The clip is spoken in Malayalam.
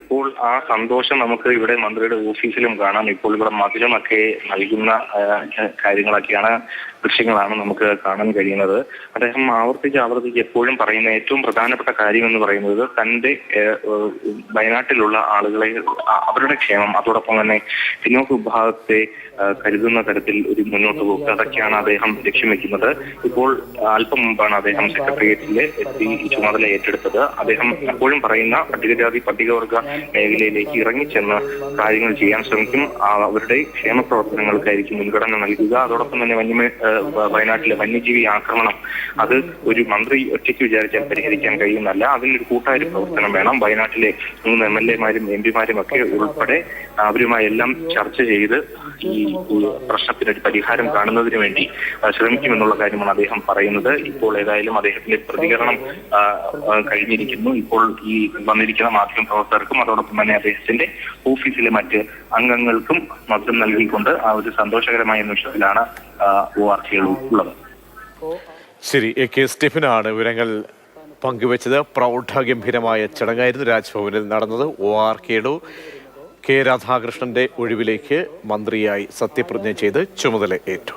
ഇപ്പോൾ ആ സന്തോഷം നമുക്ക് ഇവിടെ മന്ത്രിയുടെ ഓഫീസിലും കാണാം. ഇപ്പോൾ ഇവിടെ മധുരമൊക്കെ നൽകുന്ന കാര്യങ്ങളൊക്കെയാണ്, ദൃശ്യങ്ങളാണ് നമുക്ക് കാണാൻ കഴിയുന്നത്. അദ്ദേഹം ആവർത്തിച്ച് എപ്പോഴും പറയുന്ന ഏറ്റവും പ്രധാനപ്പെട്ട കാര്യം എന്ന് പറയുന്നത് തന്റെ വയനാട്ടിലുള്ള ആളുകളെ, അവരുടെ ക്ഷേമം, അതോടൊപ്പം തന്നെ പിന്നോക്ക വിഭാഗത്തെ കരുതുന്ന തരത്തിൽ ഒരു മുന്നോട്ട് പോക്ക്, അതൊക്കെയാണ് അദ്ദേഹം ലക്ഷ്യം വെക്കുന്നത്. ഇപ്പോൾ അല്പം മുമ്പാണ് അദ്ദേഹം സെക്രട്ടേറിയറ്റിലെ എത്തി ചുമതല ഏറ്റെടുത്തത്. അദ്ദേഹം എപ്പോഴും പറയുന്ന പട്ടികജാതി പട്ടികവർഗ മേഖലയിലേക്ക് ഇറങ്ങിച്ചെന്ന് കാര്യങ്ങൾ ചെയ്യാൻ ശ്രമിക്കും. അവരുടെ ക്ഷേമ പ്രവർത്തനങ്ങൾക്കായിരിക്കും മുൻഗണന നൽകുക. അതോടൊപ്പം തന്നെ വയനാട്ടിലെ വന്യജീവി ആക്രമണം, അത് ഒരു മന്ത്രി ഒറ്റയ്ക്ക് വിചാരിച്ചാൽ പരിഹരിക്കാൻ കഴിയുന്നല്ല. അതിനൊരു കൂട്ടായ പ്രവർത്തനം വേണം. വയനാട്ടിലെ 3 MLA മാരും MP മാരും ഒക്കെ ഉൾപ്പെടെ അവരുമായി എല്ലാം ചർച്ച ചെയ്ത് ഈ പ്രശ്നത്തിനൊരു പരിഹാരം കാണുന്നതിന് വേണ്ടി ശ്രമിക്കുമെന്നുള്ള കാര്യമാണ് അദ്ദേഹം പറയുന്നത്. ഇപ്പോൾ ഏതായാലും അദ്ദേഹത്തിന്റെ പ്രതികരണം കഴിഞ്ഞിരിക്കുന്നു. ഇപ്പോൾ ഈ വന്നിരിക്കുന്ന മാധ്യമ പ്രവർത്തകർക്കും അതോടൊപ്പം തന്നെ അദ്ദേഹത്തിന്റെ ഓഫീസിലെ മറ്റ് അംഗങ്ങൾക്കും മധുരം നൽകിക്കൊണ്ട് ആ ഒരു സന്തോഷകരമായ നിമിഷത്തിലാണ് ORKEDU ഉള്ളത്. ശരി, AK സ്റ്റെഫനാണ് വിവരങ്ങൾ പങ്കുവച്ചത്. പ്രൗഢഗംഭീരമായ ചടങ്ങായിരുന്നു രാജ്ഭവനിൽ നടന്നത്. ORKEDU K. രാധാകൃഷ്ണന്റെ ഒഴിവിലേക്ക് മന്ത്രിയായി സത്യപ്രതിജ്ഞ ചെയ്ത് ചുമതല ഏറ്റു.